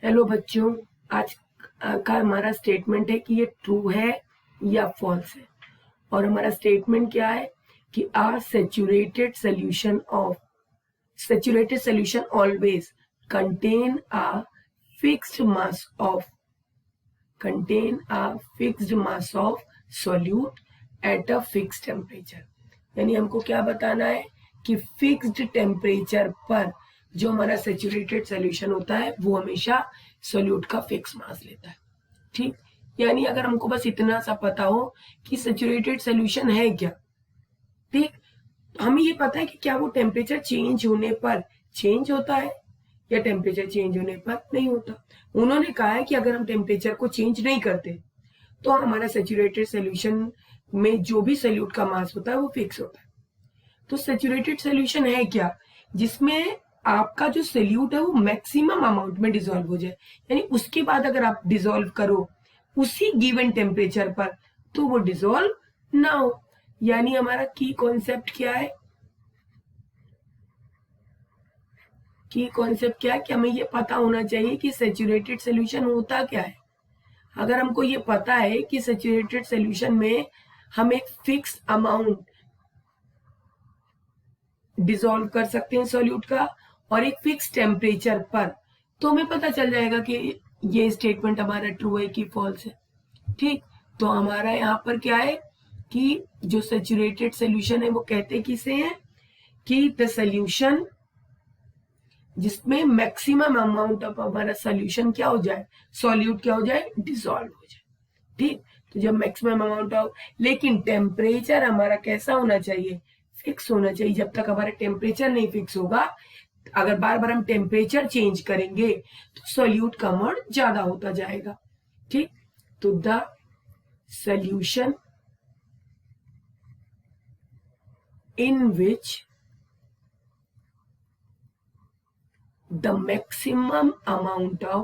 Hello बच्चों, आज का हमारा स्टेटमेंट है कि ये ट्रू है या फॉल्स है। और हमारा स्टेटमेंट क्या है कि saturated solution always contain a fixed mass of solute at a fixed temperature. यानी हमको क्या बताना है कि फिक्स्ड टेम्परेचर पर जो हमारा सैचुरेटेड सॉल्यूशन होता है वो हमेशा सॉल्यूट का फिक्स मास लेता है। ठीक, यानी अगर हमको बस इतना सा पता हो कि सैचुरेटेड सॉल्यूशन है क्या, ठीक, हमें ये पता है कि क्या वो टेम्परेचर चेंज होने पर चेंज होता है या टेम्परेचर चेंज होने पर नहीं होता। उन्होंने कहा है कि अगर हम टेम्परेचर को चेंज नहीं करते तो हमारा सैचुरेटेड सॉल्यूशन में जो भी सॉल्यूट का मास होता है वो फिक्स होता है। तो सैचुरेटेड सॉल्यूशन है क्या, जिसमें आपका जो सॉल्यूट है वो मैक्सिमम अमाउंट में डिसॉल्व हो जाए, यानी उसके बाद अगर आप डिसॉल्व करो उसी गिवन टेम्परेचर पर तो वो डिसॉल्व ना हो। यानी हमारा की कॉन्सेप्ट क्या है, की कॉन्सेप्ट क्या है कि हमें ये पता होना चाहिए कि सैचुरेटेड सॉल्यूशन होता क्या है। अगर हमको ये पता है कि सैचुरेटेड सॉल्यूशन में हम एक फिक्स अमाउंट डिसॉल्व कर सकते हैं सॉल्यूट का और एक फिक्स टेम्परेचर पर, तो हमें पता चल जाएगा कि ये स्टेटमेंट हमारा ट्रू है कि फॉल्स है। ठीक, तो हमारा यहाँ पर क्या है कि जो सैचुरेटेड सॉल्यूशन है वो कहते किसे हैं कि द सॉल्यूशन जिसमें मैक्सिमम अमाउंट ऑफ हमारा सॉल्यूशन क्या हो जाए, सॉल्यूट क्या हो जाए, डिसॉल्व हो जाए। ठीक, तो जब मैक्सिमम अमाउंट ऑफ, लेकिन टेम्परेचर हमारा कैसा होना चाहिए, फिक्स होना चाहिए। जब तक हमारा टेम्परेचर नहीं फिक्स होगा, अगर बार बार हम टेम्परेचर चेंज करेंगे तो सॉल्यूट का अमाउंट ज्यादा होता जाएगा। ठीक, तो the solution in which the maximum amount of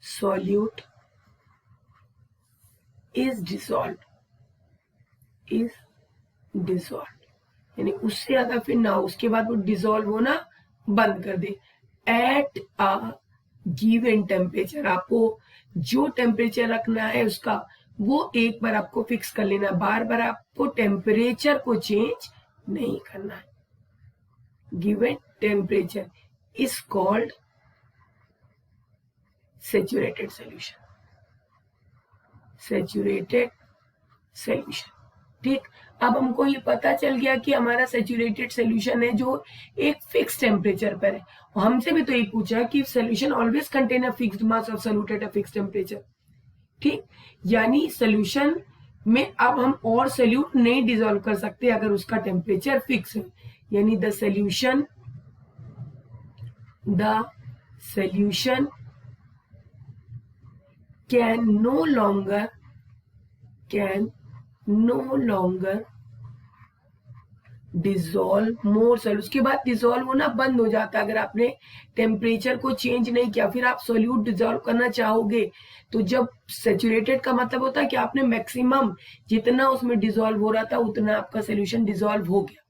solute is dissolved, यानी उससे अगर फिर ना उसके बाद वो डिसॉल्व होना बंद कर दे एट अ गिवन टेम्परेचर। आपको जो टेम्परेचर रखना है उसका वो एक बार आपको फिक्स कर लेना, बार बार आपको टेम्परेचर को चेंज नहीं करना है। Given temperature is called saturated solution. ठीक, अब हमको ये पता चल गया कि हमारा सैचुरेटेड सॉल्यूशन है जो एक फिक्स टेम्परेचर पर है। और हमसे भी तो ये पूछा कि solution always contain a fixed mass of solute at a fixed temperature. ठीक, यानी सॉल्यूशन में अब हम और सॉल्यूट नहीं डिसॉल्व कर सकते अगर उसका टेम्परेचर फिक्स है। यानी the solution can no longer dissolve more solute. उसके बाद डिसॉल्व होना बंद हो जाता है अगर आपने टेम्परेचर को चेंज नहीं किया। फिर आप सॉल्यूट डिसॉल्व करना चाहोगे तो जब सैचुरेटेड का मतलब होता है कि आपने मैक्सिमम जितना उसमें डिसॉल्व हो रहा था उतना आपका सॉल्यूशन डिसॉल्व हो गया।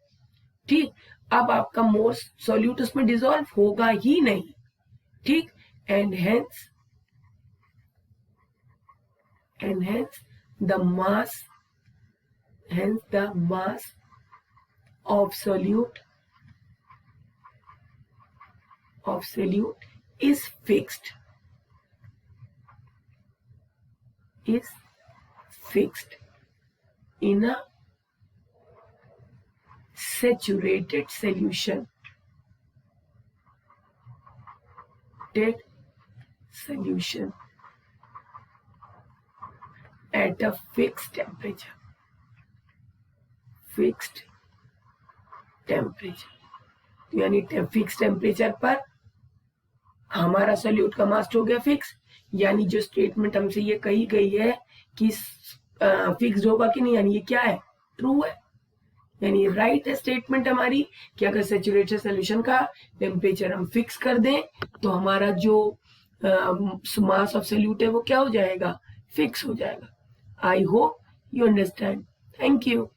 ठीक, अब आपका मोर सॉल्यूट उसमें डिसॉल्व होगा ही नहीं। ठीक, and hence the mass of solute is fixed in a saturated solution at a fixed temperature यानी फिक्स टेम्परेचर पर हमारा सॉल्यूट का मास हो गया फिक्स। यानी जो स्टेटमेंट हमसे ये कही गई है कि फिक्स्ड होगा कि नहीं, यानी ये क्या है, ट्रू है, यानी राइट है स्टेटमेंट हमारी कि अगर सैचुरेटेड सॉल्यूशन का टेम्परेचर हम फिक्स कर दें तो हमारा जो मास ऑफ सॉल्यूट है वो क्या हो जाएगा, फिक्स हो जाएगा। I hope you understand. Thank you.